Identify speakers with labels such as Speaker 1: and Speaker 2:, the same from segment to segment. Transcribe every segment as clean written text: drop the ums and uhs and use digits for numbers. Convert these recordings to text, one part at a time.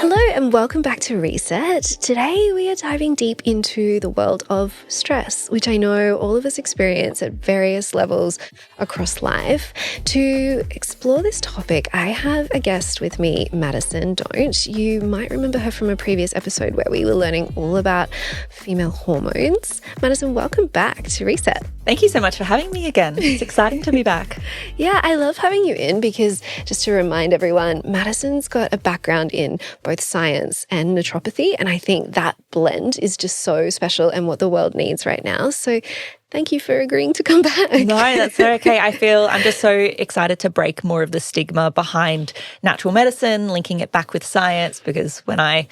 Speaker 1: Hello and welcome back to Reset. Today we are diving deep into the world of stress, which I know all of us experience at various levels across life. To explore this topic, I have a guest with me, Madison Dohnt. You might remember her from a previous episode where we were learning all about female hormones. Madison, welcome back to Reset.
Speaker 2: Thank you so much for having me again. It's exciting to be back.
Speaker 1: Yeah, I love having you in because, just to remind everyone, Madison's got a background in both science and naturopathy, and I think that blend is just so special and what the world needs right now. So thank you for agreeing to come back.
Speaker 2: No, that's okay. I'm just so excited to break more of the stigma behind natural medicine, linking it back with science, because when I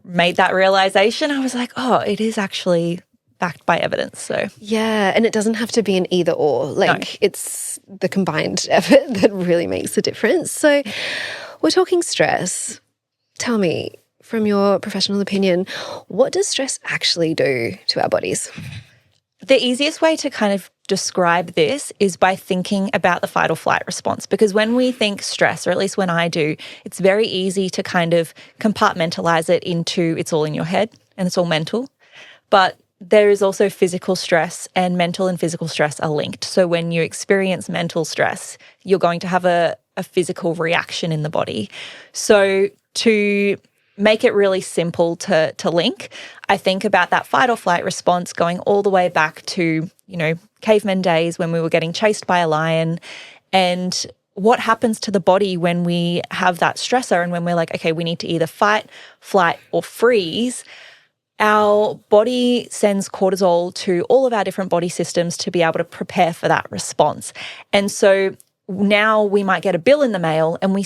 Speaker 2: made that realization, I was like, oh, it is actually backed by evidence. So
Speaker 1: yeah, and it doesn't have to be an either or. It's the combined effort that really makes the difference. So we're talking stress. Tell me, from your professional opinion, what does stress actually do to our bodies?
Speaker 2: The easiest way to kind of describe this is by thinking about the fight or flight response, because when we think stress, or at least when I do, it's very easy to kind of compartmentalize it into it's all in your head and it's all mental. But there is also physical stress, and mental and physical stress are linked. So when you experience mental stress, you're going to have a physical reaction in the body. So to make it really simple to link, I think about that fight or flight response going all the way back to, caveman days when we were getting chased by a lion, and what happens to the body when we have that stressor and when we're like, okay, we need to either fight, flight, or freeze. Our body sends cortisol to all of our different body systems to be able to prepare for that response. And so now we might get a bill in the mail and we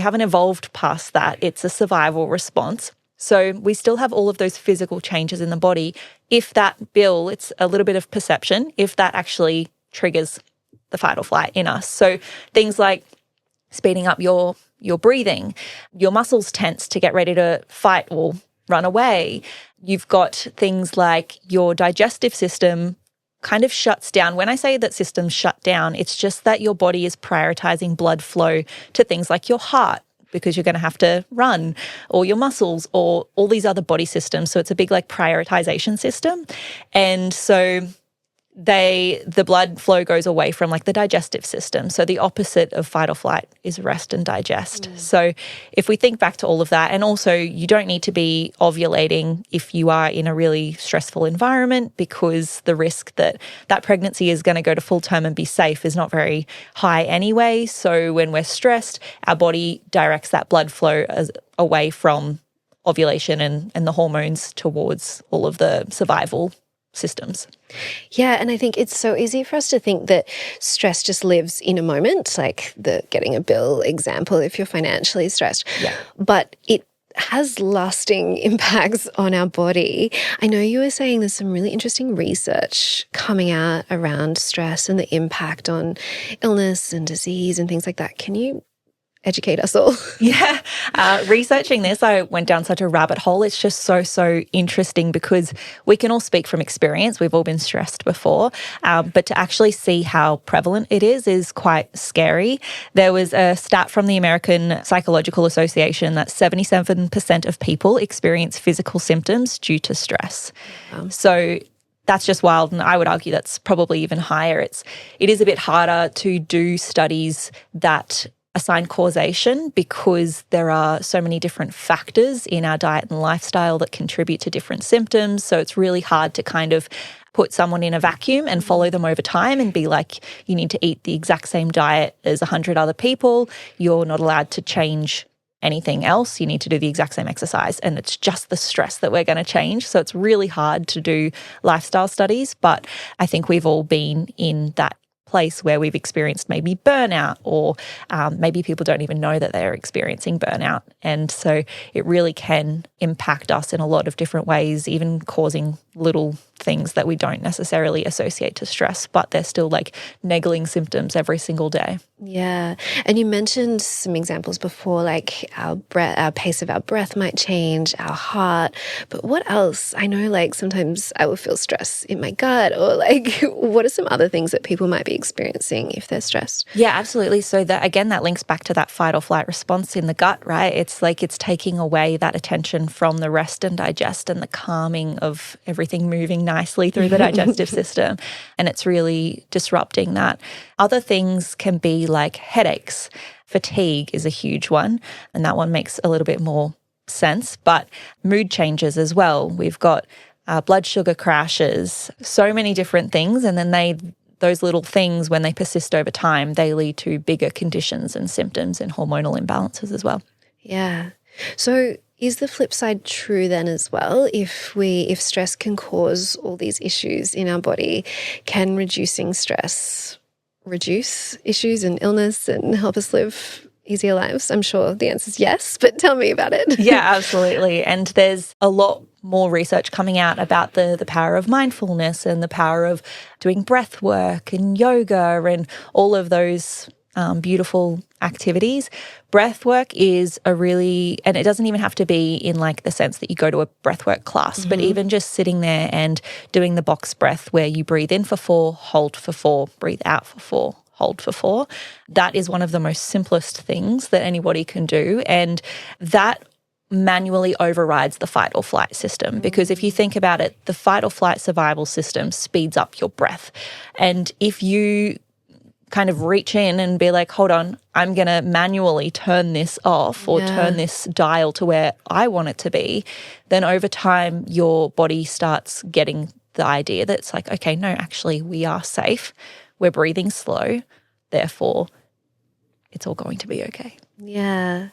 Speaker 2: haven't evolved past that. It's a survival response. So we still have all of those physical changes in the body. If that bill, it's a little bit of perception, if that actually triggers the fight or flight in us. So things like speeding up your breathing, your muscles tense to get ready to fight or run away. You've got things like your digestive system kind of shuts down. When I say that systems shut down, it's just that your body is prioritizing blood flow to things like your heart, because you're going to have to run, or your muscles, or all these other body systems. So it's a big prioritization system. And so the blood flow goes away from the digestive system. So the opposite of fight or flight is rest and digest. So if we think back to all of that, and also you don't need to be ovulating if you are in a really stressful environment, because the risk that pregnancy is going to go to full term and be safe is not very high anyway. So when we're stressed, our body directs that blood flow away from ovulation and the hormones towards all of the survival systems.
Speaker 1: Yeah, and I think it's so easy for us to think that stress just lives in a moment, like the getting a bill example if you're financially stressed.
Speaker 2: Yeah.
Speaker 1: But it has lasting impacts on our body. I know you were saying there's some really interesting research coming out around stress and the impact on illness and disease and things like that. Can you educate us all?
Speaker 2: Yeah. Researching this, I went down such a rabbit hole. It's just so interesting, because we can all speak from experience. We've all been stressed before, but to actually see how prevalent it is quite scary. There was a stat from the American Psychological Association that 77% of people experience physical symptoms due to stress.
Speaker 1: Wow.
Speaker 2: So that's just wild, and I would argue that's probably even higher. It is a bit harder to do studies that assign causation, because there are so many different factors in our diet and lifestyle that contribute to different symptoms. So it's really hard to kind of put someone in a vacuum and follow them over time and be like, you need to eat the exact same diet as 100 other people. You're not allowed to change anything else. You need to do the exact same exercise, and it's just the stress that we're going to change. So it's really hard to do lifestyle studies, but I think we've all been in that place where we've experienced maybe burnout, or maybe people don't even know that they're experiencing burnout. And so it really can impact us in a lot of different ways, even causing little things that we don't necessarily associate to stress, but they're still niggling symptoms every single day.
Speaker 1: Yeah. And you mentioned some examples before, like our breath, our pace of our breath might change, our heart. But what else? I know like sometimes I will feel stress in my gut, or like what are some other things that people might be experiencing if they're stressed?
Speaker 2: Yeah, absolutely. So that again, that links back to that fight or flight response in the gut, right? It's like it's taking away that attention from the rest and digest and the calming of everything moving nicely through the digestive system. And it's really disrupting that. Other things can be like headaches. Fatigue is a huge one, and that one makes a little bit more sense. But mood changes as well. We've got blood sugar crashes, so many different things. And then those little things, when they persist over time, they lead to bigger conditions and symptoms and hormonal imbalances as well.
Speaker 1: Yeah. So is the flip side true then as well? If stress can cause all these issues in our body, can reducing stress reduce issues and illness and help us live easier lives? I'm sure the answer is yes, but tell me about it.
Speaker 2: Yeah, absolutely. And there's a lot more research coming out about the power of mindfulness and the power of doing breath work and yoga and all of those beautiful activities. Breath work is a really, and it doesn't even have to be in like the sense that you go to a breathwork class, but even just sitting there and doing the box breath where you breathe in for 4, hold for 4, breathe out for 4, hold for 4. That is one of the most simplest things that anybody can do. And that manually overrides the fight or flight system, because if you think about it, the fight or flight survival system speeds up your breath. And if you kind of reach in and be like, hold on, I'm going to manually turn this off or turn this dial to where I want it to be, then over time your body starts getting the idea that it's like, okay, no, actually we are safe. We're breathing slow. Therefore, it's all going to be okay.
Speaker 1: Yeah.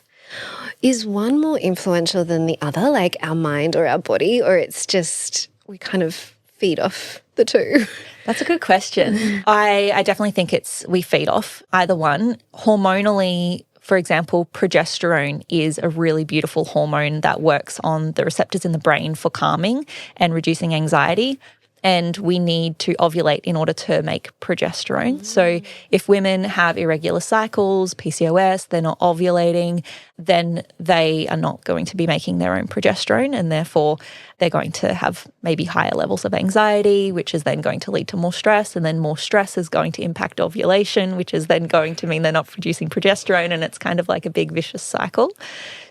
Speaker 1: Is one more influential than the other, like our mind or our body, or it's just we kind of feed off the two?
Speaker 2: That's a good question. I definitely think we feed off either one. Hormonally, for example, progesterone is a really beautiful hormone that works on the receptors in the brain for calming and reducing anxiety. And we need to ovulate in order to make progesterone. So if women have irregular cycles, PCOS, they're not ovulating, then they are not going to be making their own progesterone, and therefore they're going to have maybe higher levels of anxiety, which is then going to lead to more stress, and then more stress is going to impact ovulation, which is then going to mean they're not producing progesterone, and it's kind of like a big vicious cycle.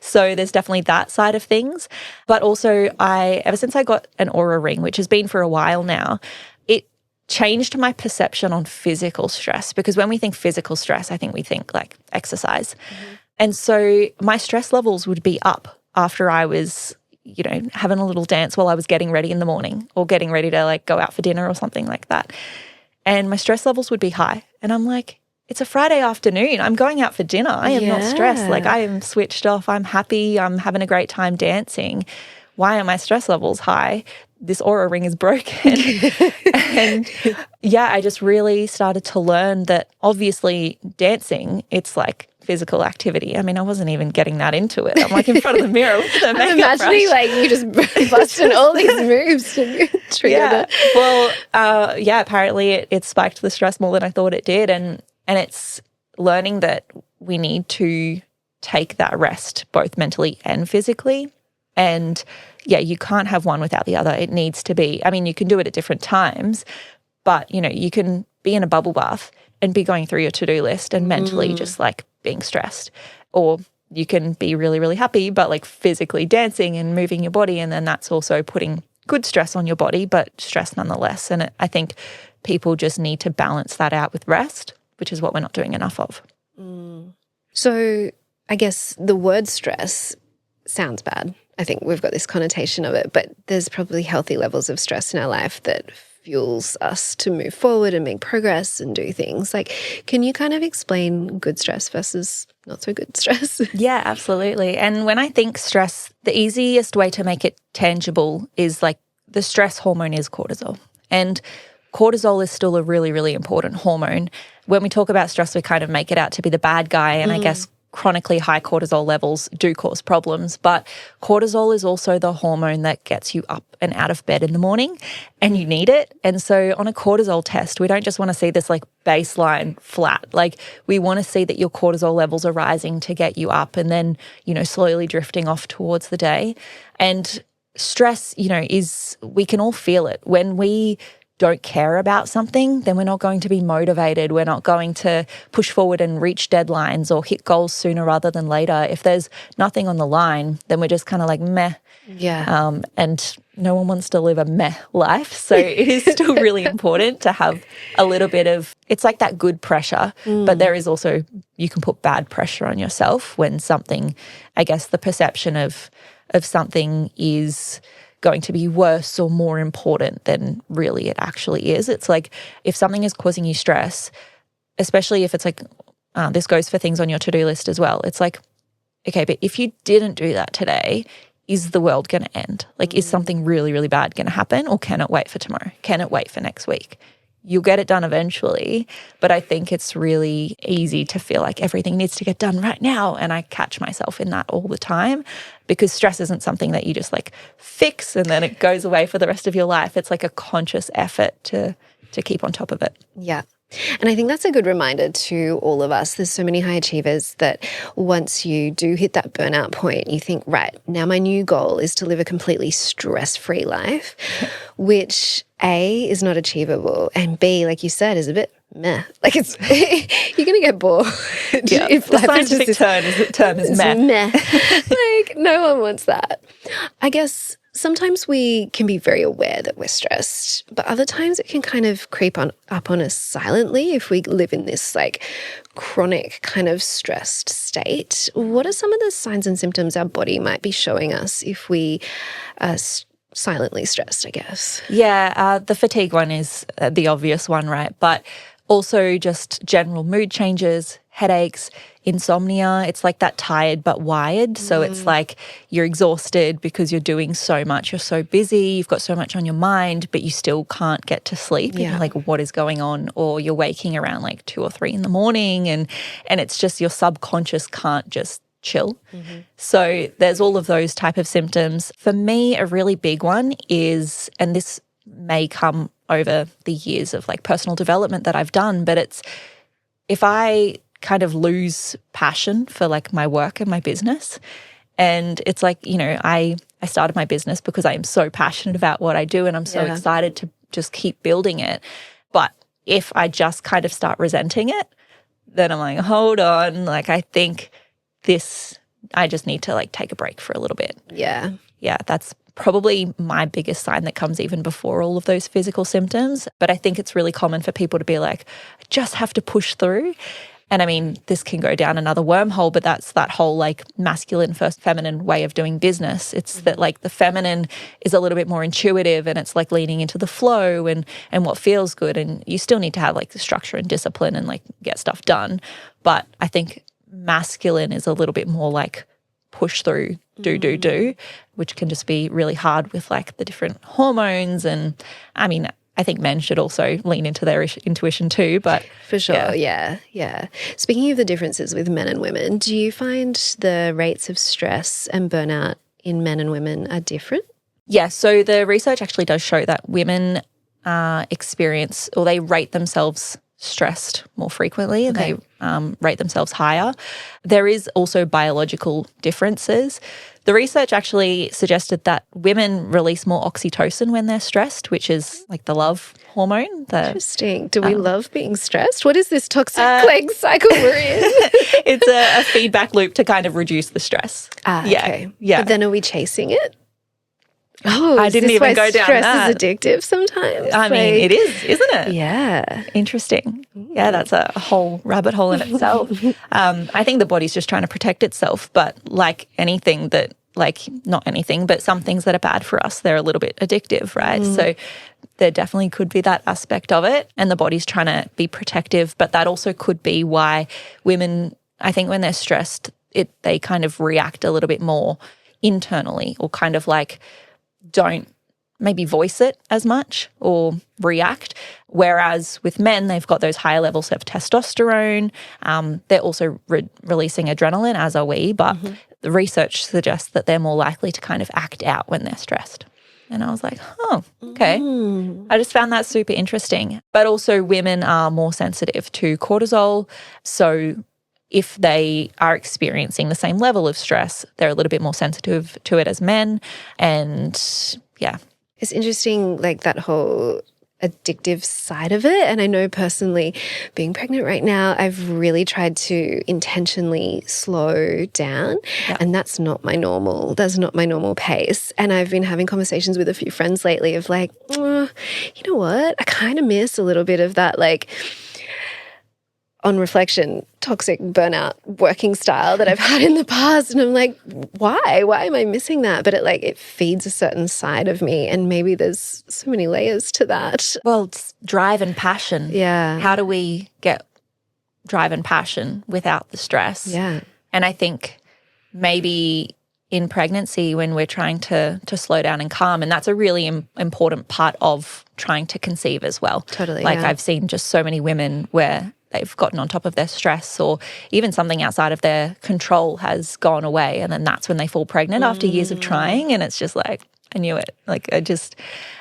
Speaker 2: So there's definitely that side of things. But also ever since I got an Oura ring, which has been for a while now, it changed my perception on physical stress, because when we think physical stress, I think we think like exercise. And so my stress levels would be up after I was, having a little dance while I was getting ready in the morning or getting ready to like go out for dinner or something like that. And my stress levels would be high. And I'm like, it's a Friday afternoon. I'm going out for dinner. I am not stressed. Like I am switched off. I'm happy. I'm having a great time dancing. Why are my stress levels high? This Oura ring is broken. And yeah, I just really started to learn that obviously dancing, it's like physical activity. I mean, I wasn't even getting that into it. I'm like in front of the mirror with the makeup
Speaker 1: imagining
Speaker 2: brush.
Speaker 1: like you just busting all these moves to trigger
Speaker 2: apparently it spiked the stress more than I thought it did. And it's learning that we need to take that rest both mentally and physically. And yeah, you can't have one without the other. It needs to be, I mean, you can do it at different times, but you can be in a bubble bath and be going through your to-do list and mentally just like being stressed. Or you can be really, really happy, but like physically dancing and moving your body. And then that's also putting good stress on your body, but stress nonetheless. And I think people just need to balance that out with rest, which is what we're not doing enough of.
Speaker 1: So I guess the word stress sounds bad. I think we've got this connotation of it, but there's probably healthy levels of stress in our life that fuels us to move forward and make progress and do things. Like, can you kind of explain good stress versus not so good stress?
Speaker 2: Yeah, absolutely. And when I think stress, the easiest way to make it tangible is like the stress hormone is cortisol. And cortisol is still a really, really important hormone. When we talk about stress, we kind of make it out to be the bad guy. And I guess chronically high cortisol levels do cause problems, but cortisol is also the hormone that gets you up and out of bed in the morning, and you need it. And so on a cortisol test, we don't just want to see this like baseline flat. Like we want to see that your cortisol levels are rising to get you up and then, slowly drifting off towards the day. And stress, we can all feel it. When we don't care about something, then we're not going to be motivated. We're not going to push forward and reach deadlines or hit goals sooner rather than later. If there's nothing on the line, then we're just kind of like meh.
Speaker 1: Yeah.
Speaker 2: And no one wants to live a meh life. So it is still really important to have a little bit of, it's like that good pressure, but there is also, you can put bad pressure on yourself when something, I guess the perception of something is going to be worse or more important than really it actually is. It's like if something is causing you stress, especially if it's like, this goes for things on your to-do list as well. It's like, okay, but if you didn't do that today, is the world going to end? Like, is something really, really bad going to happen, or can it wait for tomorrow? Can it wait for next week? You'll get it done eventually, but I think it's really easy to feel like everything needs to get done right now. And I catch myself in that all the time because stress isn't something that you just like fix and then it goes away for the rest of your life. It's like a conscious effort to keep on top of it.
Speaker 1: Yeah. And I think that's a good reminder to all of us. There's so many high achievers that once you do hit that burnout point, you think, right, now my new goal is to live a completely stress-free life, which A, is not achievable, and B, like you said, is a bit meh. Like it's, you're going to get bored.
Speaker 2: Yeah.
Speaker 1: If
Speaker 2: the scientific term is meh.
Speaker 1: Meh. Like no one wants that. I guess sometimes we can be very aware that we're stressed, but other times it can kind of creep up on us silently if we live in this like chronic kind of stressed state. What are some of the signs and symptoms our body might be showing us if we are silently stressed, I guess?
Speaker 2: Yeah, the fatigue one is the obvious one, right? But also just general mood changes, headaches, insomnia. It's like that tired but wired. So it's like you're exhausted because you're doing so much. You're so busy. You've got so much on your mind, but you still can't get to sleep.
Speaker 1: Yeah.
Speaker 2: You're like, what is going on? Or you're waking around like 2 or 3 in the morning and it's just your subconscious can't just chill. So there's all of those type of symptoms. For me, a really big one is, and this may come over the years of like personal development that I've done, but it's if I kind of lose passion for like my work and my business. And it's like, I started my business because I am so passionate about what I do and I'm so excited to just keep building it. But if I just kind of start resenting it, then I'm like, hold on, like I think I just need to like take a break for a little bit.
Speaker 1: Yeah.
Speaker 2: Yeah, that's probably my biggest sign that comes even before all of those physical symptoms. But I think it's really common for people to be like, I just have to push through. And I mean, this can go down another wormhole, but that's that whole like masculine versus feminine way of doing business. It's that like the feminine is a little bit more intuitive and it's like leaning into the flow and what feels good. And you still need to have like the structure and discipline and like get stuff done. But I think masculine is a little bit more like push through, do, which can just be really hard with like the different hormones. And I mean, I think men should also lean into their intuition too, but
Speaker 1: for sure. Yeah. Speaking of the differences with men and women, do you find the rates of stress and burnout in men and women are different?
Speaker 2: Yeah. So the research actually does show that women experience, or they rate themselves stressed more frequently and they rate themselves higher. There is also biological differences. The research actually suggested that women release more oxytocin when they're stressed, which is like the love hormone.
Speaker 1: Interesting. Do we love being stressed? What is this toxic plague cycle we're in?
Speaker 2: It's a feedback loop to kind of reduce the stress.
Speaker 1: Okay.
Speaker 2: Yeah.
Speaker 1: But then are we chasing it? Oh,
Speaker 2: I didn't even go down
Speaker 1: stress
Speaker 2: that.
Speaker 1: Is addictive sometimes.
Speaker 2: I mean, it is, isn't it?
Speaker 1: Yeah.
Speaker 2: Interesting. Yeah, that's a whole rabbit hole in itself. I think the body's just trying to protect itself, but like anything that, like not anything, but some things that are bad for us, they're a little bit addictive, right? So there definitely could be that aspect of it, and the body's trying to be protective, but that also could be why women, I think when they're stressed, they kind of react a little bit more internally, or kind of like don't maybe voice it as much or react. Whereas with men, they've got those higher levels of testosterone. They're also releasing adrenaline, as are we, but the research suggests that they're more likely to kind of act out when they're stressed. And I was like, oh, okay. I just found that super interesting. But also women are more sensitive to cortisol. So if they are experiencing the same level of stress, they're a little bit more sensitive to it as men. And yeah.
Speaker 1: It's interesting, like that whole addictive side of it. And I know personally, being pregnant right now, I've really tried to intentionally slow down.
Speaker 2: Yeah.
Speaker 1: And that's not my normal. That's not my normal pace. And I've been having conversations with a few friends lately of like, you know what? I kind of miss a little bit of that, like, on reflection, toxic burnout working style that I've had in the past. And I'm like, why? Why am I missing that? But it feeds a certain side of me. And maybe there's so many layers to that.
Speaker 2: Well, it's drive and passion.
Speaker 1: Yeah.
Speaker 2: How do we get drive and passion without the stress?
Speaker 1: Yeah.
Speaker 2: And I think maybe in pregnancy when we're trying to slow down and calm, and that's a really important part of trying to conceive as well.
Speaker 1: Totally.
Speaker 2: Like
Speaker 1: yeah.
Speaker 2: I've seen just so many women where they've gotten on top of their stress or even something outside of their control has gone away, and then that's when they fall pregnant after years of trying, and it's just like, I knew it. Like I just,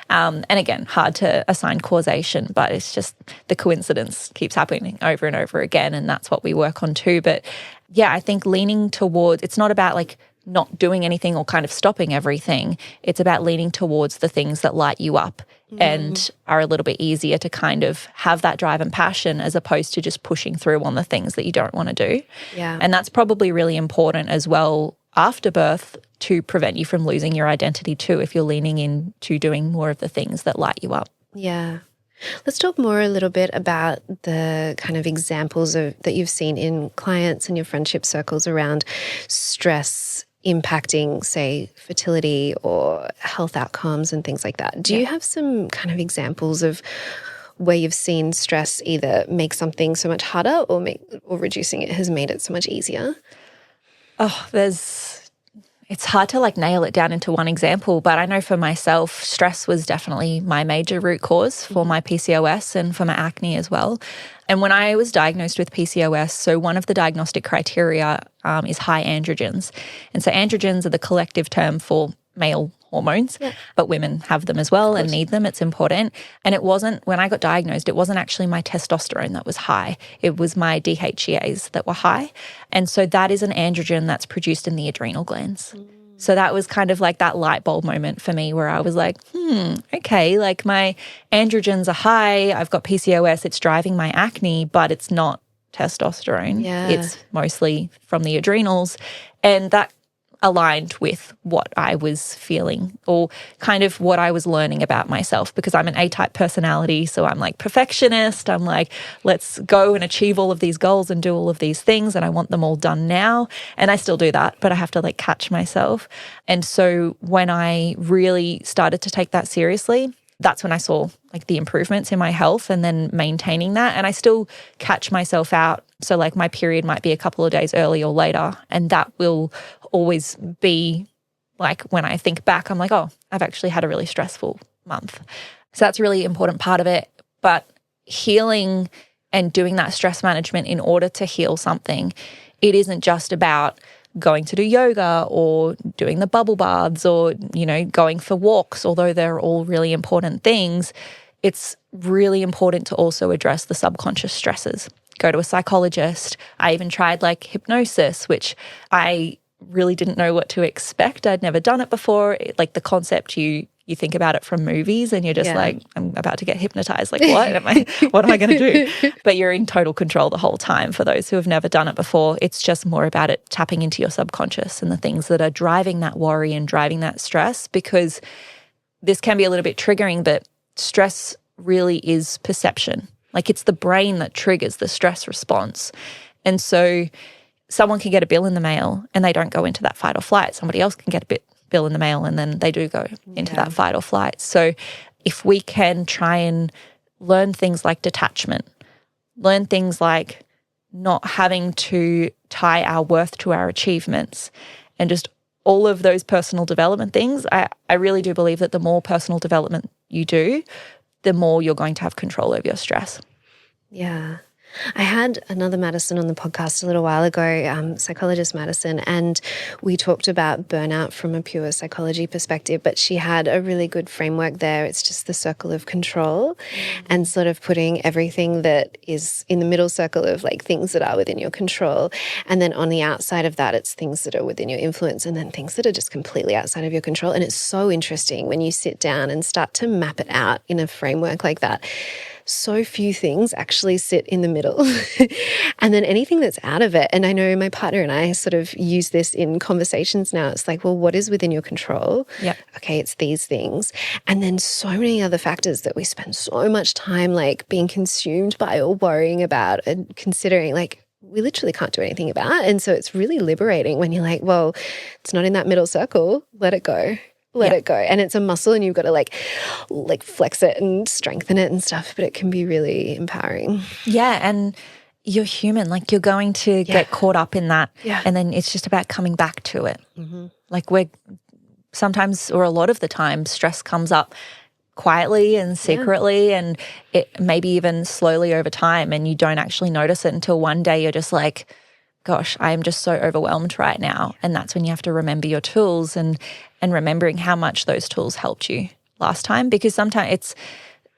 Speaker 2: and again, hard to assign causation, but it's just the coincidence keeps happening over and over again, and that's what we work on too. But yeah, I think leaning towards, it's not about like not doing anything or kind of stopping everything. It's about leaning towards the things that light you up and are a little bit easier to kind of have that drive and passion as opposed to just pushing through on the things that you don't want to do.
Speaker 1: Yeah.
Speaker 2: And that's probably really important as well after birth to prevent you from losing your identity too if you're leaning into doing more of the things that light you up.
Speaker 1: Yeah. Let's talk more a little bit about the kind of examples that you've seen in clients and your friendship circles around stress impacting, say, fertility or health outcomes and things like that. Do you have some kind of examples of where you've seen stress either make something so much harder or reducing it has made it so much easier?
Speaker 2: Oh, it's hard to like nail it down into one example, but I know for myself, stress was definitely my major root cause for my PCOS and for my acne as well. And when I was diagnosed with PCOS, so one of the diagnostic criteria is high androgens. And so androgens are the collective term for male hormones, but women have them as well and need them. It's important. And it wasn't, when I got diagnosed, it wasn't actually my testosterone that was high. It was my DHEAs that were high. And so that is an androgen that's produced in the adrenal glands. So that was kind of like that light bulb moment for me where I was like, okay, like my androgens are high. I've got PCOS. It's driving my acne, but it's not testosterone.
Speaker 1: Yeah.
Speaker 2: It's mostly from the adrenals. And that aligned with what I was feeling or kind of what I was learning about myself because I'm an A-type personality. So I'm like perfectionist. I'm like, let's go and achieve all of these goals and do all of these things. And I want them all done now. And I still do that, but I have to like catch myself. And so when I really started to take that seriously, that's when I saw like the improvements in my health and then maintaining that. And I still catch myself out. So like my period might be a couple of days early or later. And that will always be like when I think back, I'm like, oh, I've actually had a really stressful month. So that's a really important part of it. But healing and doing that stress management in order to heal something, it isn't just about going to do yoga or doing the bubble baths or, you know, going for walks, although they're all really important things. It's really important to also address the subconscious stresses. Go to a psychologist. I even tried like hypnosis, which I really didn't know what to expect. I'd never done it before. Like the concept, you think about it from movies and you're just like, I'm about to get hypnotized. Like, what am I going to do? But you're in total control the whole time. For those who have never done it before, it's just more about it tapping into your subconscious and the things that are driving that worry and driving that stress, because this can be a little bit triggering, but stress really is perception. Like it's the brain that triggers the stress response. And so someone can get a bill in the mail and they don't go into that fight or flight. Somebody else can get a bill in the mail and then they do go into that fight or flight. So if we can try and learn things like detachment, learn things like not having to tie our worth to our achievements and just all of those personal development things, I really do believe that the more personal development you do, the more you're going to have control over your stress.
Speaker 1: Yeah. I had another Madison on the podcast a little while ago, psychologist Madison, and we talked about burnout from a pure psychology perspective, but she had a really good framework there. It's just the circle of control and sort of putting everything that is in the middle circle of like things that are within your control. And then on the outside of that, it's things that are within your influence and then things that are just completely outside of your control. And it's so interesting when you sit down and start to map it out in a framework like that. So few things actually sit in the middle and then anything that's out of it. And I know my partner and I sort of use this in conversations now. It's like, well, what is within your control?
Speaker 2: Yeah.
Speaker 1: Okay, it's these things. And then so many other factors that we spend so much time like being consumed by or worrying about and considering, like, we literally can't do anything about. And so it's really liberating when you're like, well, it's not in that middle circle. Let it go. Let it go. And it's a muscle and you've got to like flex it and strengthen it and stuff, but it can be really empowering.
Speaker 2: Yeah. And you're human. Like you're going to get caught up in that.
Speaker 1: Yeah.
Speaker 2: And then it's just about coming back to it. Mm-hmm. Like sometimes or a lot of the time stress comes up quietly and secretly and it maybe even slowly over time and you don't actually notice it until one day you're just like, gosh, I am just so overwhelmed right now. And that's when you have to remember your tools and remembering how much those tools helped you last time. Because sometimes it's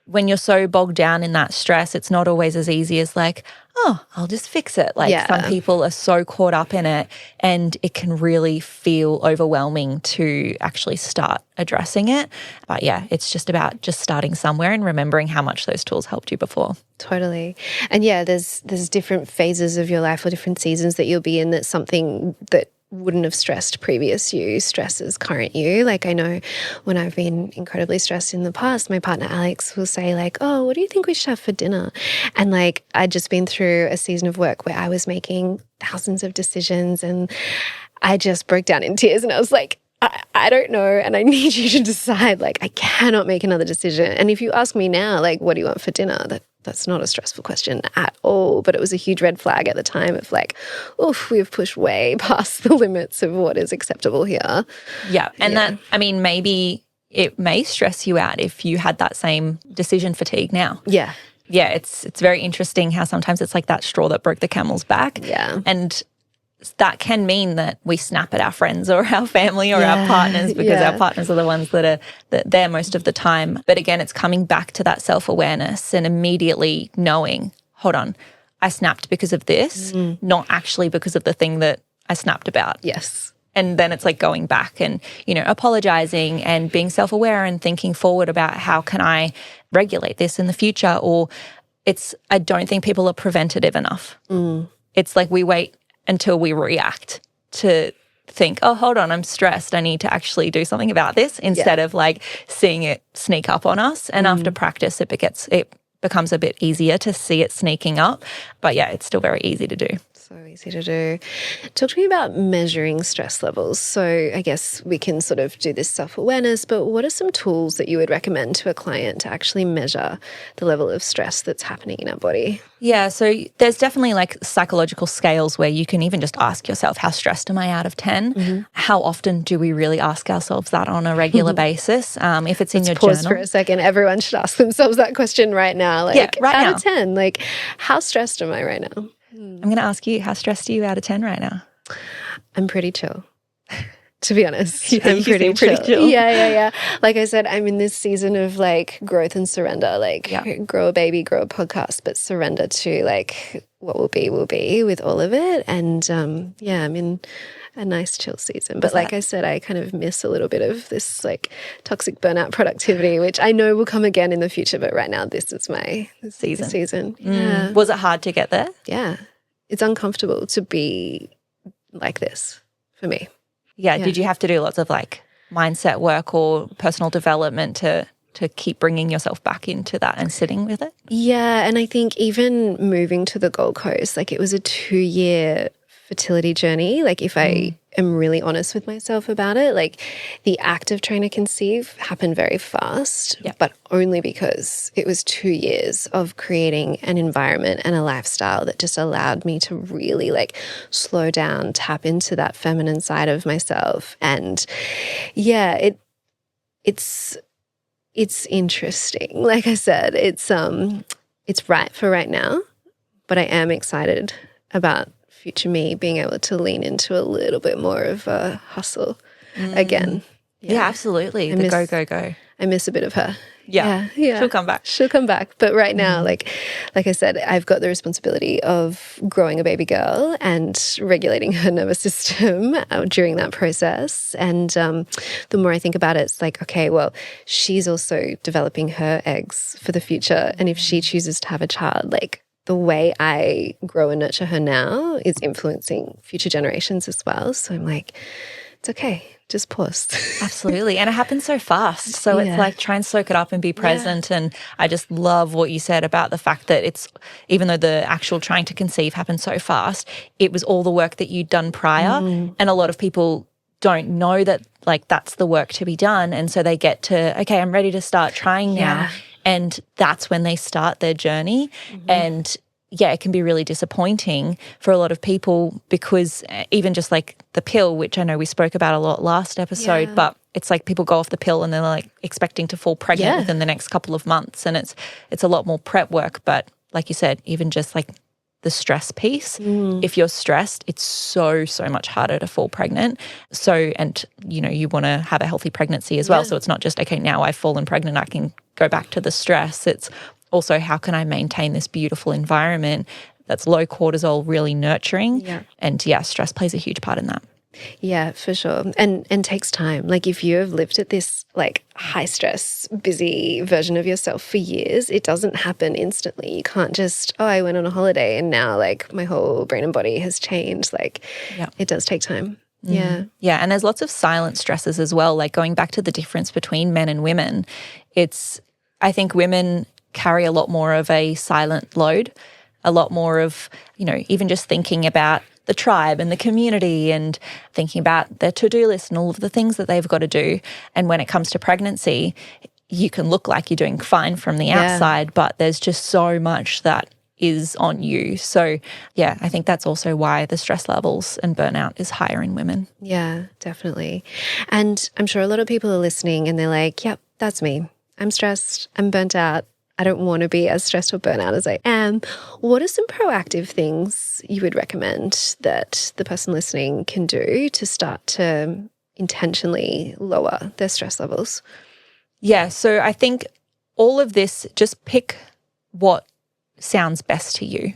Speaker 2: when you're so bogged down in that stress, it's not always as easy as like, oh, I'll just fix it. Like some people are so caught up in it and it can really feel overwhelming to actually start addressing it. But yeah, it's just about just starting somewhere and remembering how much those tools helped you before.
Speaker 1: Totally. And yeah, there's different phases of your life or different seasons that you'll be in that's something that wouldn't have stressed previous you stresses current you. Like I know when I've been incredibly stressed in the past, my partner Alex will say like, oh, what do you think we should have for dinner? And like I'd just been through a season of work where I was making thousands of decisions and I just broke down in tears and I was like, I don't know and I need you to decide. Like I cannot make another decision. And if you ask me now, like, what do you want for dinner? That's not a stressful question at all, but it was a huge red flag at the time of like, oof, we've pushed way past the limits of what is acceptable here.
Speaker 2: Yeah. And that, I mean, maybe it may stress you out if you had that same decision fatigue now.
Speaker 1: Yeah.
Speaker 2: Yeah. It's very interesting how sometimes it's like that straw that broke the camel's back.
Speaker 1: Yeah.
Speaker 2: And that can mean that we snap at our friends or our family or our partners because our partners are the ones that are there most of the time. But again, it's coming back to that self-awareness and immediately knowing, hold on, I snapped because of this, not actually because of the thing that I snapped about.
Speaker 1: Yes.
Speaker 2: And then it's like going back and, apologizing and being self-aware and thinking forward about how can I regulate this in the future, or I don't think people are preventative enough. It's like we wait until we react to think, oh, hold on, I'm stressed. I need to actually do something about this instead of like seeing it sneak up on us. And after practice, it becomes a bit easier to see it sneaking up. But yeah, it's still very easy to do.
Speaker 1: So easy to do. Talk to me about measuring stress levels. So I guess we can sort of do this self-awareness, but what are some tools that you would recommend to a client to actually measure the level of stress that's happening in our body?
Speaker 2: Yeah, so there's definitely like psychological scales where you can even just ask yourself, how stressed am I out of 10? How often do we really ask ourselves that on a regular basis? If it's in your journal.
Speaker 1: Pause for a second. Everyone should ask themselves that question right now. Like,
Speaker 2: right
Speaker 1: out
Speaker 2: now.
Speaker 1: of 10, like, how stressed am I right now?
Speaker 2: I'm going to ask you, how stressed are you out of 10 right now?
Speaker 1: I'm pretty chill. To be honest,
Speaker 2: I'm pretty chill.
Speaker 1: Yeah. Like I said, I'm in this season of like growth and surrender, like grow a baby, grow a podcast, but surrender to like what will be with all of it. And I'm in a nice chill season. But like I said, I kind of miss a little bit of this like toxic burnout productivity, which I know will come again in the future. But right now, this is my season. Yeah.
Speaker 2: Was it hard to get there?
Speaker 1: Yeah. It's uncomfortable to be like this for me.
Speaker 2: Yeah. Did you have to do lots of like mindset work or personal development to keep bringing yourself back into that and sitting with it?
Speaker 1: Yeah. And I think even moving to the Gold Coast, like it was a 2-year fertility journey. Like if I am really honest with myself about it. Like the act of trying to conceive happened very fast, but only because it was 2 years of creating an environment and a lifestyle that just allowed me to really like slow down, tap into that feminine side of myself. And yeah, it's interesting. Like I said, it's right for right now, but I am excited about future me being able to lean into a little bit more of a hustle again.
Speaker 2: Yeah, absolutely. Go.
Speaker 1: I miss a bit of her.
Speaker 2: Yeah. She'll come back.
Speaker 1: She'll come back. But right now, like I said, I've got the responsibility of growing a baby girl and regulating her nervous system during that process. And the more I think about it, it's like, okay, well, she's also developing her eggs for the future. And if she chooses to have a child, like the way I grow and nurture her now is influencing future generations as well. So I'm like, it's okay. Just pause.
Speaker 2: Absolutely. And it happens so fast. So it's like try and soak it up and be present. And I just love what you said about the fact that it's, even though the actual trying to conceive happened so fast, it was all the work that you'd done prior. And a lot of people don't know that like that's the work to be done. And so they get to, okay, I'm ready to start trying now. And that's when they start their journey. And yeah, it can be really disappointing for a lot of people because even just like the pill, which I know we spoke about a lot last episode, but it's like people go off the pill and they're like expecting to fall pregnant within the next couple of months. And it's a lot more prep work. But like you said, even just like the stress piece, if you're stressed, it's so much harder to fall pregnant. So, and you know, you want to have a healthy pregnancy as well. So it's not just, okay, now I've fallen pregnant, I can go back to the stress. It's also, how can I maintain this beautiful environment that's low cortisol, really nurturing? And stress plays a huge part in that.
Speaker 1: Yeah, for sure. And takes time. Like if you have lived at this like high stress, busy version of yourself for years, it doesn't happen instantly. You can't just, I went on a holiday and now like my whole brain and body has changed. Like it does take time. Yeah.
Speaker 2: And there's lots of silent stresses as well. Like going back to the difference between men and women, I think women carry a lot more of a silent load, a lot more of, you know, even just thinking about the tribe and the community and thinking about their to-do list and all of the things that they've got to do. And when it comes to pregnancy, you can look like you're doing fine from the outside, but there's just so much that is on you. So, yeah, I think that's also why the stress levels and burnout is higher in women.
Speaker 1: Yeah, definitely. And I'm sure a lot of people are listening and they're like, yep, that's me. I'm stressed. I'm burnt out. I don't want to be as stressed or burnt out as I am. What are some proactive things you would recommend that the person listening can do to start to intentionally lower their stress levels?
Speaker 2: Yeah, so I think all of this, just pick what sounds best to you.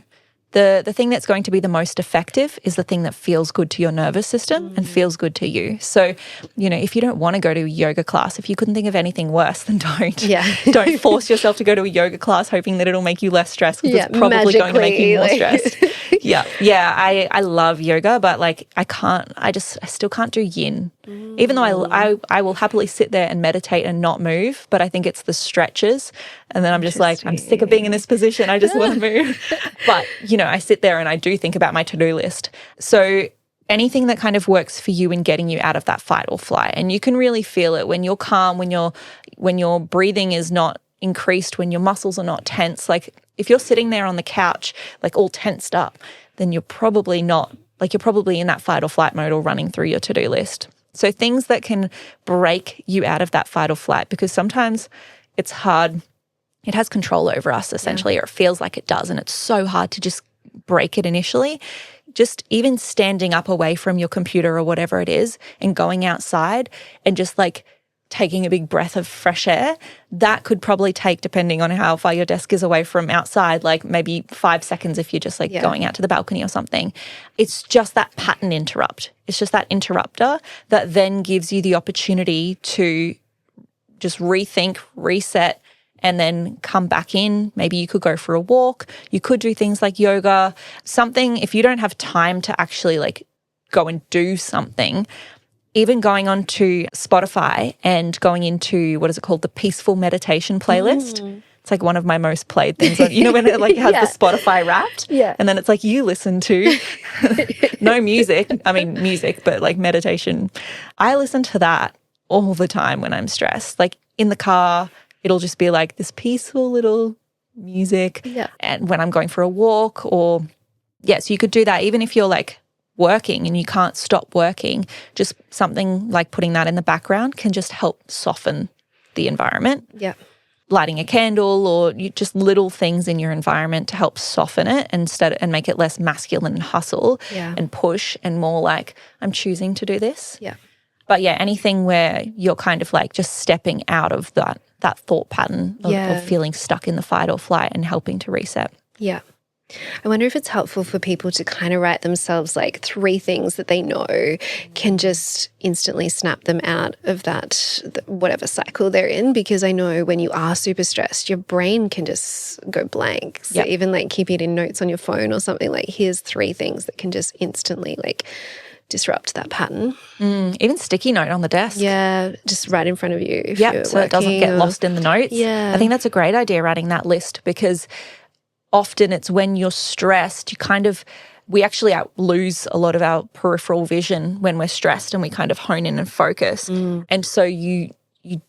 Speaker 2: The thing that's going to be the most effective is the thing that feels good to your nervous system and feels good to you. So, you know, if you don't want to go to a yoga class, if you couldn't think of anything worse, then don't. Don't force yourself to go to a yoga class hoping that it'll make you less stressed because it's probably going to make you more stressed. I love yoga, but like I still can't do yin. Even though I will happily sit there and meditate and not move, but I think it's the stretches. And then I'm just like, I'm sick of being in this position. I just want to move. But, you know, I sit there and I do think about my to-do list. So anything that kind of works for you in getting you out of that fight or flight. And you can really feel it when you're calm, when your breathing is not increased, when your muscles are not tense. Like if you're sitting there on the couch, like all tensed up, then you're probably not, like you're probably in that fight or flight mode or running through your to-do list. So things that can break you out of that fight or flight, because sometimes it's hard. It has control over us essentially, or it feels like it does. And it's so hard to just break it initially. Just even standing up away from your computer or whatever it is and going outside and just like taking a big breath of fresh air, that could probably take, depending on how far your desk is away from outside, like maybe 5 seconds if you're just like going out to the balcony or something. It's just that pattern interrupt. It's just that interrupter that then gives you the opportunity to just rethink, reset, and then come back in. Maybe you could go for a walk. You could do things like yoga, something. If you don't have time to actually like go and do something, even going on to Spotify and going into, what is it called, the peaceful meditation playlist. it's like one of my most played things on, you know, when it like has
Speaker 1: Yeah.
Speaker 2: the Spotify Wrapped,
Speaker 1: Yeah.
Speaker 2: and then it's like you listen to no music, I mean music, but like meditation. I listen to that all the time when I'm stressed. Like in the car, it'll just be like this peaceful little music.
Speaker 1: Yeah.
Speaker 2: And when I'm going for a walk, or so you could do that even if you're like working and you can't stop working, just something like putting that in the background can just help soften the environment.
Speaker 1: Yeah.
Speaker 2: Lighting a candle, or just little things in your environment to help soften it and make it less masculine and hustle and push, and more like I'm choosing to do this.
Speaker 1: Yeah.
Speaker 2: But yeah, anything where you're kind of like just stepping out of that thought pattern of feeling stuck in the fight or flight and helping to reset.
Speaker 1: Yeah. I wonder if it's helpful for people to kind of write themselves like 3 things that they know can just instantly snap them out of that, whatever cycle they're in. Because I know when you are super stressed, your brain can just go blank. So even like keeping it in notes on your phone or something, like here's 3 things that can just instantly like disrupt that pattern.
Speaker 2: Even sticky note on the desk.
Speaker 1: Yeah, just right in front of you. If
Speaker 2: Yeah, so it doesn't get lost in the notes.
Speaker 1: Yeah.
Speaker 2: I think that's a great idea, writing that list, because often it's when you're stressed, we actually lose a lot of our peripheral vision when we're stressed, and we kind of hone in and focus. And so you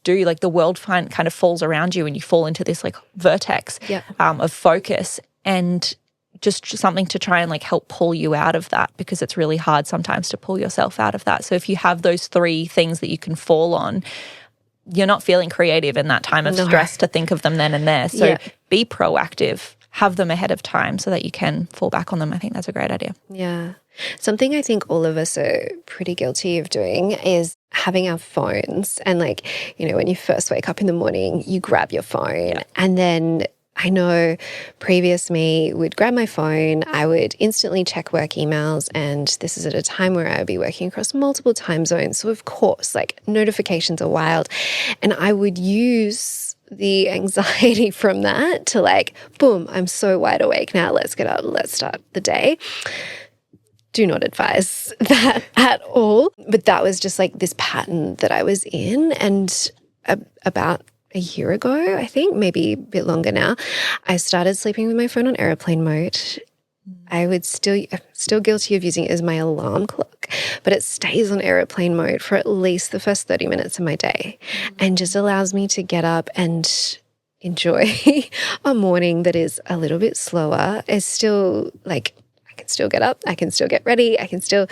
Speaker 2: do, like the world kind of falls around you, and you fall into this like vertex of focus, and just something to try and like help pull you out of that, because it's really hard sometimes to pull yourself out of that. So if you have those 3 things that you can fall on, you're not feeling creative in that time of stress to think of them then and there. So be proactive. Have them ahead of time so that you can fall back on them. I think that's a great idea.
Speaker 1: Yeah. Something I think all of us are pretty guilty of doing is having our phones. And like, you know, when you first wake up in the morning, you grab your phone. And then I know previous me would grab my phone, I would instantly check work emails, and this is at a time where I would be working across multiple time zones. So of course, like notifications are wild. And I would use the anxiety from that to like, boom, I'm so wide awake now. Let's get up. Let's start the day. Do not advise that at all. But that was just like this pattern that I was in. And about a year ago, I think, maybe a bit longer now, I started sleeping with my phone on airplane mode. I would still guilty of using it as my alarm clock, but it stays on airplane mode for at least the first 30 minutes of my day and just allows me to get up and enjoy a morning that is a little bit slower. It's still like, I can still get up, I can still get ready, I can still,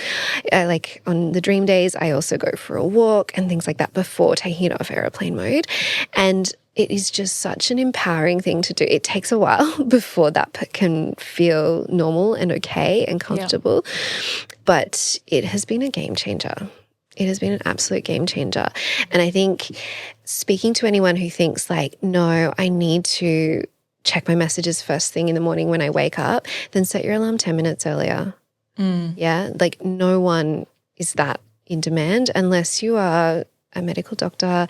Speaker 1: like on the dream days, I also go for a walk and things like that before taking it off airplane mode. And it is just such an empowering thing to do. It takes a while before that can feel normal and okay and comfortable, but it has been a game changer. It has been an absolute game changer. And I think speaking to anyone who thinks like, no, I need to check my messages first thing in the morning when I wake up, then set your alarm 10 minutes earlier. Yeah, like no one is that in demand unless you are a medical doctor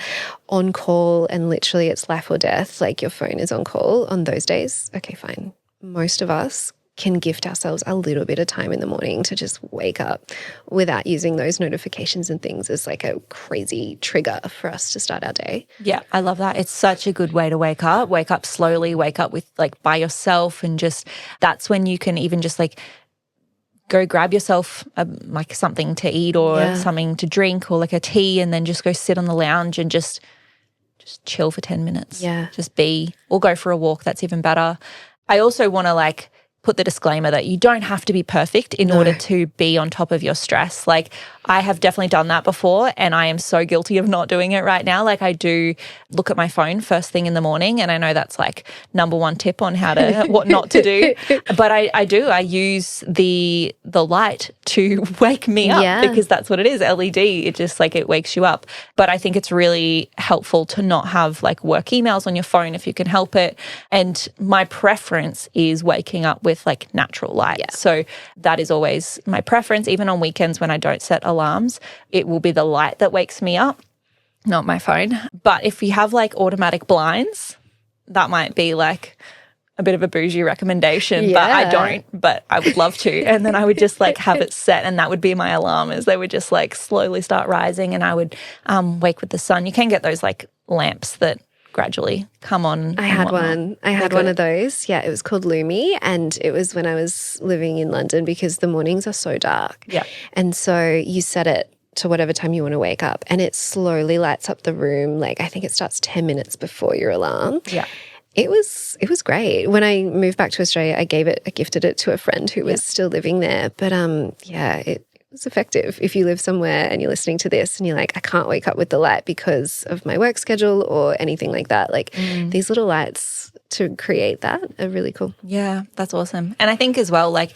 Speaker 1: on call and literally it's life or death, like your phone is on call on those days. Okay, fine. Most of us can gift ourselves a little bit of time in the morning to just wake up without using those notifications and things as like a crazy trigger for us to start our day.
Speaker 2: Yeah, I love that. It's such a good way to wake up slowly, wake up with like by yourself, and just that's when you can even just like go grab yourself like something to eat or something to drink or like a tea, and then just go sit on the lounge and just chill for 10 minutes.
Speaker 1: Yeah.
Speaker 2: Just be, or go for a walk. That's even better. I also want to like put the disclaimer that you don't have to be perfect in order to be on top of your stress. Like I have definitely done that before, and I am so guilty of not doing it right now. Like I do look at my phone first thing in the morning, and I know that's like number 1 tip on how to, what not to do. But I use the light to wake me up because that's what it is. LED, it just like it wakes you up. But I think it's really helpful to not have like work emails on your phone if you can help it. And my preference is waking up with like natural light. Yeah. So that is always my preference. Even on weekends when I don't set alarms, it will be the light that wakes me up, not my phone. But if you have like automatic blinds, that might be like a bit of a bougie recommendation, but I don't, but I would love to. And then I would just like have it set, and that would be my alarm, as they would just like slowly start rising, and I would wake with the sun. You can get those like lamps that gradually come on?
Speaker 1: I
Speaker 2: and
Speaker 1: had
Speaker 2: whatnot?
Speaker 1: one. I had one of those. Yeah, it was called Lumi, and it was when I was living in London because the mornings are so dark.
Speaker 2: Yeah.
Speaker 1: And so you set it to whatever time you want to wake up, and it slowly lights up the room. Like I think it starts 10 minutes before your alarm.
Speaker 2: Yeah.
Speaker 1: It was great. When I moved back to Australia, I gifted it to a friend who was still living there. But it was effective. If you live somewhere and you're listening to this and you're like, I can't wake up with the light because of my work schedule or anything like that, like these little lights to create that are really cool.
Speaker 2: Yeah, that's awesome. And I think as well, like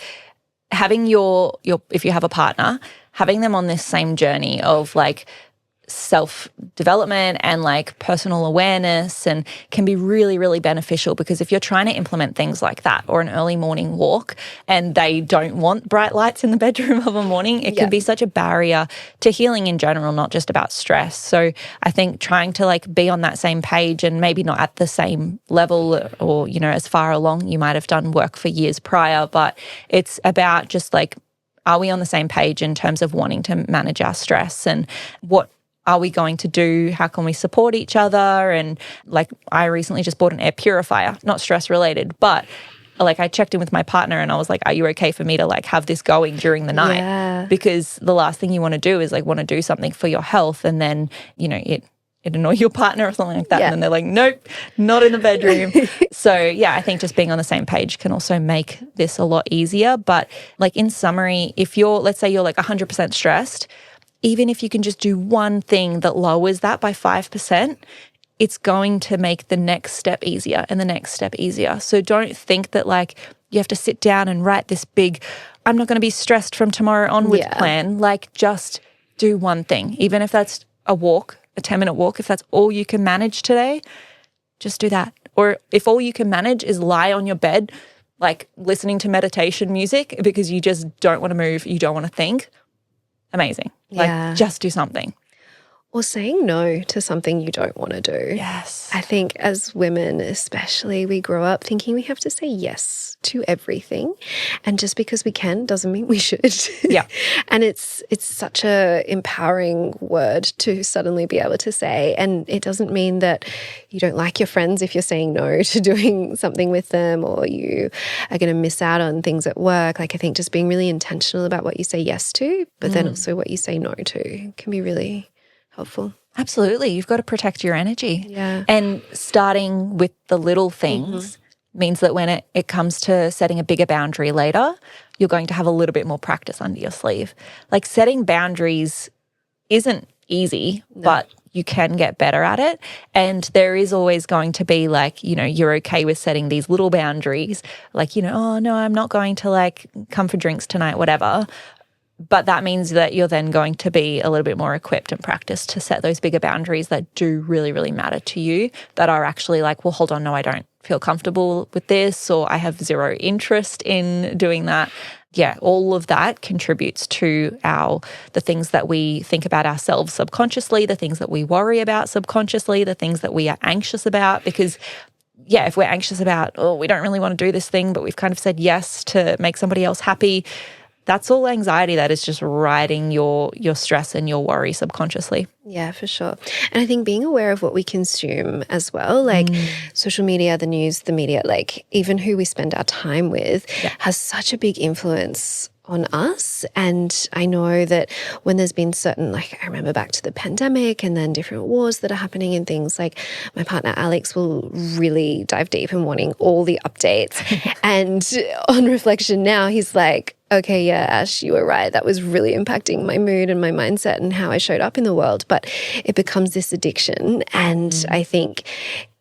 Speaker 2: having your if you have a partner, having them on this same journey of like self-development and like personal awareness and can be really, really beneficial, because if you're trying to implement things like that or an early morning walk and they don't want bright lights in the bedroom of a morning, it can be such a barrier to healing in general, not just about stress. So I think trying to like be on that same page, and maybe not at the same level or, you know, as far along, you might have done work for years prior, but it's about just like, are we on the same page in terms of wanting to manage our stress, and what are we going to do? How can we support each other? And like I recently just bought an air purifier, not stress related, but like I checked in with my partner and I was like, are you okay for me to like have this going during the night?
Speaker 1: Yeah.
Speaker 2: Because the last thing you want to do is like want to do something for your health and then, you know, it annoy your partner or something like that. And then they're like, nope, not in the bedroom. So yeah, I think just being on the same page can also make this a lot easier. But like in summary, if you're, let's say you're like 100% stressed, even if you can just do one thing that lowers that by 5%, it's going to make the next step easier and the next step easier. So don't think that like you have to sit down and write this big, I'm not going to be stressed from tomorrow onwards plan. Like just do one thing. Even if that's a walk, a 10-minute walk, if that's all you can manage today, just do that. Or if all you can manage is lie on your bed, like listening to meditation music because you just don't want to move, you don't want to think, amazing. Like just do something.
Speaker 1: Or saying no to something you don't want to do.
Speaker 2: Yes.
Speaker 1: I think as women especially, we grow up thinking we have to say yes to everything. And just because we can doesn't mean we should.
Speaker 2: Yeah.
Speaker 1: And it's such a empowering word to suddenly be able to say. And it doesn't mean that you don't like your friends if you're saying no to doing something with them, or you are going to miss out on things at work. Like I think just being really intentional about what you say yes to, but then also what you say no to can be really helpful.
Speaker 2: Absolutely. You've got to protect your energy.
Speaker 1: Yeah.
Speaker 2: And starting with the little things means that when it comes to setting a bigger boundary later, you're going to have a little bit more practice under your sleeve. Like setting boundaries isn't easy, but you can get better at it. And there is always going to be like, you know, you're okay with setting these little boundaries, like, you know, oh no, I'm not going to like come for drinks tonight, whatever. But that means that you're then going to be a little bit more equipped and practiced to set those bigger boundaries that do really, really matter to you, that are actually like, well, hold on, no, I don't feel comfortable with this, or I have zero interest in doing that. Yeah, all of that contributes to the things that we think about ourselves subconsciously, the things that we worry about subconsciously, the things that we are anxious about. Because yeah, if we're anxious about, oh, we don't really want to do this thing, but we've kind of said yes to make somebody else happy, that's all anxiety that is just riding your stress and your worry subconsciously.
Speaker 1: Yeah, for sure. And I think being aware of what we consume as well, like social media, the news, the media, like even who we spend our time with has such a big influence on us. And I know that when there's been certain, like I remember back to the pandemic and then different wars that are happening and things, like my partner Alex will really dive deep in wanting all the updates. And on reflection now, he's like, okay, yeah, Ash, you were right. That was really impacting my mood and my mindset and how I showed up in the world. But it becomes this addiction. And I think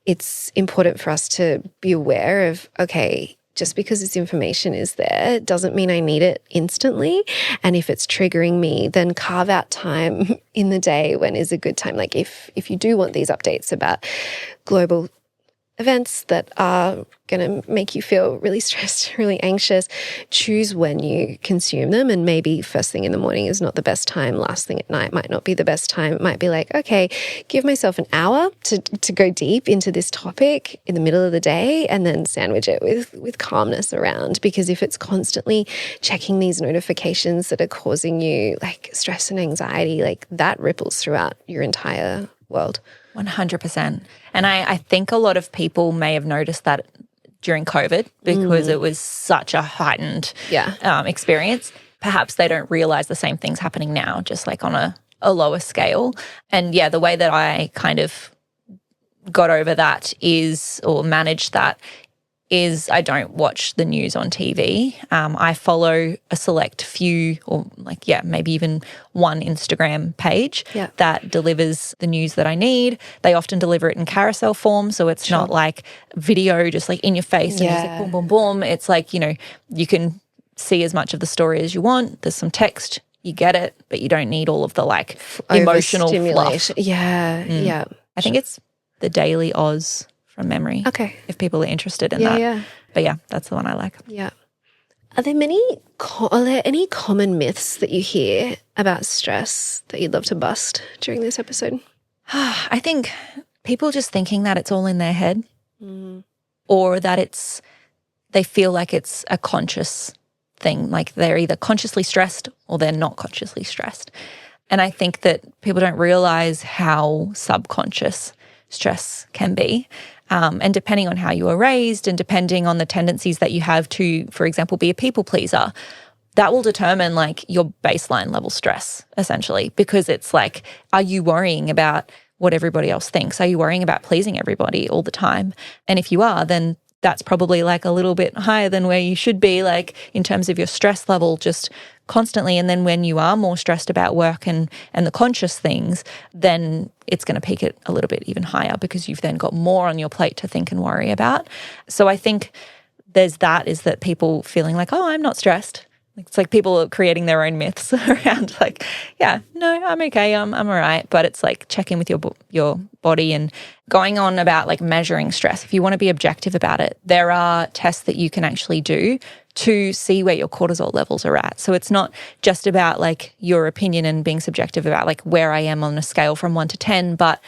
Speaker 1: it's important for us to be aware of, okay, just because this information is there doesn't mean I need it instantly. And if it's triggering me, then carve out time in the day when is a good time. Like if you do want these updates about global events that are going to make you feel really stressed, really anxious, choose when you consume them. And maybe first thing in the morning is not the best time. Last thing at night might not be the best time. It might be like, okay, give myself an hour to go deep into this topic in the middle of the day, and then sandwich it with calmness around. Because if it's constantly checking these notifications that are causing you like stress and anxiety, like that ripples throughout your entire world.
Speaker 2: 100%. And I think a lot of people may have noticed that during COVID because it was such a heightened experience. Perhaps they don't realize the same thing's happening now, just like on a lower scale. And the way that I kind of got over that or managed that is I don't watch the news on TV. I follow a select few or maybe even one Instagram page that delivers the news that I need. They often deliver it in carousel form, so it's not like video just like in your face and it's like boom, boom, boom. It's like, you can see as much of the story as you want. There's some text, you get it, but you don't need all of the emotional fluff.
Speaker 1: Yeah.
Speaker 2: I think it's the Daily Oz from memory. Okay. If people are interested in that. Yeah. But that's the one I like.
Speaker 1: Yeah. Are there any common myths that you hear about stress that you'd love to bust during this episode?
Speaker 2: I think people just thinking that it's all in their head or that they feel like it's a conscious thing, like they're either consciously stressed or they're not consciously stressed. And I think that people don't realize how subconscious stress can be. And depending on how you were raised and depending on the tendencies that you have to, for example, be a people pleaser, that will determine your baseline level stress essentially, because it's like, are you worrying about what everybody else thinks? Are you worrying about pleasing everybody all the time? And if you are, then that's probably a little bit higher than where you should be, in terms of your stress level, just constantly. And then when you are more stressed about work and the conscious things, then it's going to peak it a little bit even higher because you've then got more on your plate to think and worry about. So I think is that people feeling like, oh, I'm not stressed. It's like people are creating their own myths around no, I'm okay, I'm all right. But it's like checking with your body and going on about measuring stress. If you want to be objective about it, there are tests that you can actually do to see where your cortisol levels are at. So it's not just about your opinion and being subjective about where I am on a scale from 1 to 10, but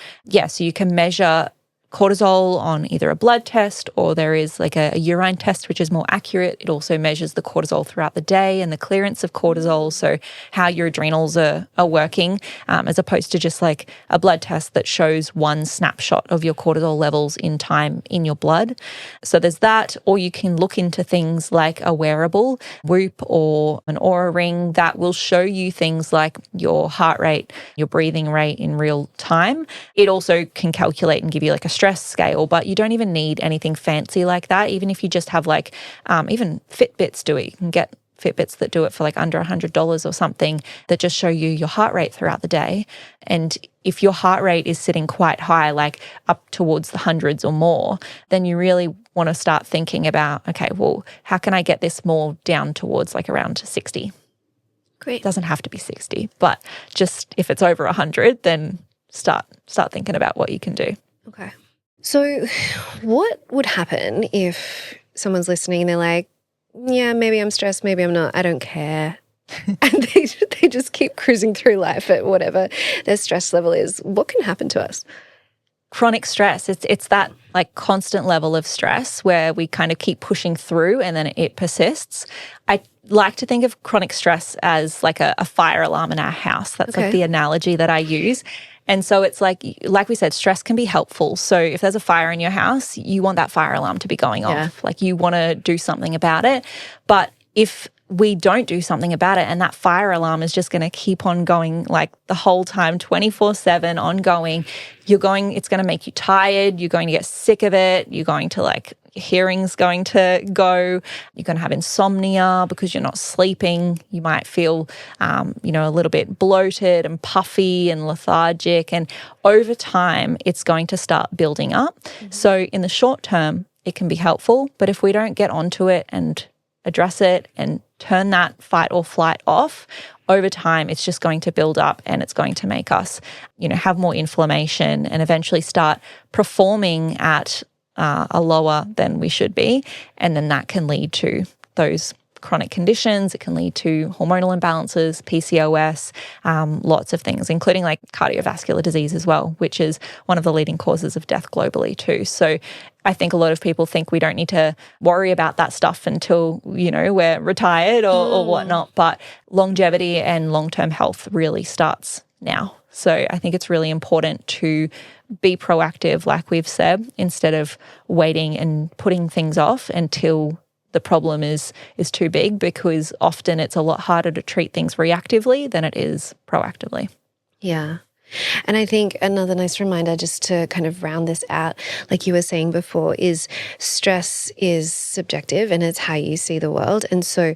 Speaker 2: so you can measure cortisol on either a blood test or there is a urine test, which is more accurate. It also measures the cortisol throughout the day and the clearance of cortisol, so how your adrenals are working, as opposed to just a blood test that shows one snapshot of your cortisol levels in time in your blood. So there's that, or you can look into things like a wearable, Whoop or an Oura Ring that will show you things like your heart rate, your breathing rate in real time. It also can calculate and give you a stress scale, but you don't even need anything fancy like that. Even if you just have even Fitbits do it. You can get Fitbits that do it for under $100 or something that just show you your heart rate throughout the day. And if your heart rate is sitting quite high, up towards the hundreds or more, then you really want to start thinking about, okay, well, how can I get this more down towards around 60?
Speaker 1: Great.
Speaker 2: It doesn't have to be 60, but just if it's over 100, then start thinking about what you can do.
Speaker 1: Okay. So what would happen if someone's listening and they're like, yeah, maybe I'm stressed, maybe I'm not, I don't care. And they just keep cruising through life at whatever their stress level is. What can happen to us?
Speaker 2: Chronic stress, it's that constant level of stress where we kind of keep pushing through and then it persists. I like to think of chronic stress as a fire alarm in our house. That's the analogy that I use. And so it's like we said, stress can be helpful. So if there's a fire in your house, you want that fire alarm to be going off. You want to do something about it. But if we don't do something about it and that fire alarm is just going to keep on going the whole time, 24/7 ongoing, it's going to make you tired. You're going to get sick of it. You're going to your hearing's going to go. You're going to have insomnia because you're not sleeping. You might feel, a little bit bloated and puffy and lethargic. And over time, it's going to start building up. Mm-hmm. So in the short term, it can be helpful. But if we don't get onto it and address it and turn that fight or flight off, over time, it's just going to build up and it's going to make us, have more inflammation and eventually start performing at a lower than we should be. And then that can lead to those chronic conditions. It can lead to hormonal imbalances, PCOS, lots of things, including cardiovascular disease as well, which is one of the leading causes of death globally too. So I think a lot of people think we don't need to worry about that stuff until, we're retired or whatnot. But longevity and long-term health really starts now. So I think it's really important to be proactive, like we've said, instead of waiting and putting things off until the problem is too big, because often it's a lot harder to treat things reactively than it is proactively.
Speaker 1: Yeah. And I think another nice reminder, just to kind of round this out, like you were saying before, is stress is subjective and it's how you see the world. And so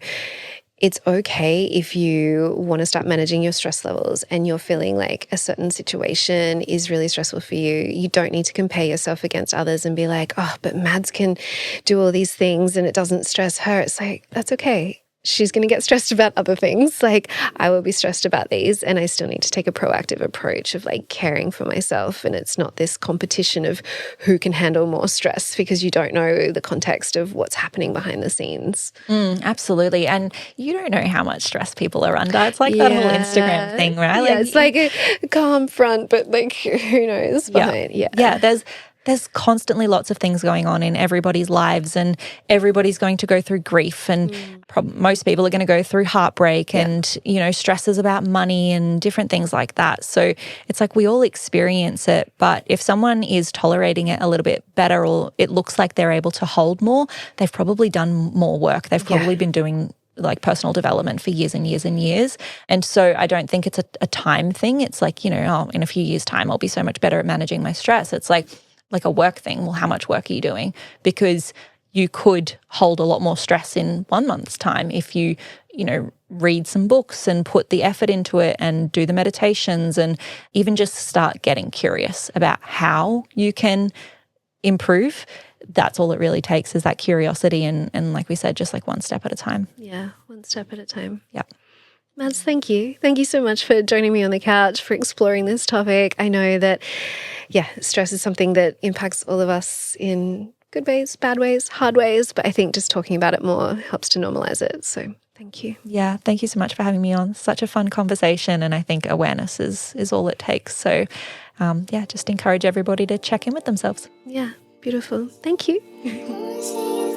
Speaker 1: it's okay if you want to start managing your stress levels and you're feeling like a certain situation is really stressful for you. You don't need to compare yourself against others and be like, oh, but Mads can do all these things and it doesn't stress her. It's like, that's okay. She's going to get stressed about other things. Like, I will be stressed about these, and I still need to take a proactive approach of like caring for myself. And it's not this competition of who can handle more stress, because you don't know the context of what's happening behind the scenes.
Speaker 2: Absolutely. And you don't know how much stress people are under. It's like that whole Instagram thing, right?
Speaker 1: Yeah, it's like a calm front, but like who knows behind.
Speaker 2: Yeah, there's constantly lots of things going on in everybody's lives, and everybody's going to go through grief, and most people are going to go through heartbreak and, you know, stresses about money and different things like that. So it's like we all experience it, but if someone is tolerating it a little bit better, or it looks like they're able to hold more, they've probably done more work. They've probably been doing like personal development for years and years and years. And so I don't think it's a time thing. It's like, you know, oh, in a few years' time, I'll be so much better at managing my stress. It's like a work thing. Well, how much work are you doing? Because you could hold a lot more stress in 1 month's time if you know, read some books and put the effort into it and do the meditations, and even just start getting curious about how you can improve. That's all it really takes, is that curiosity, and like we said, just like one step at a time.
Speaker 1: Yeah, one step at a time.
Speaker 2: Yeah.
Speaker 1: Mads, thank you. Thank you so much for joining me on the couch, for exploring this topic. I know that, stress is something that impacts all of us in good ways, bad ways, hard ways, but I think just talking about it more helps to normalize it. So thank you.
Speaker 2: Yeah, thank you so much for having me on. Such a fun conversation, and I think awareness is all it takes. So just encourage everybody to check in with themselves.
Speaker 1: Yeah, beautiful. Thank you.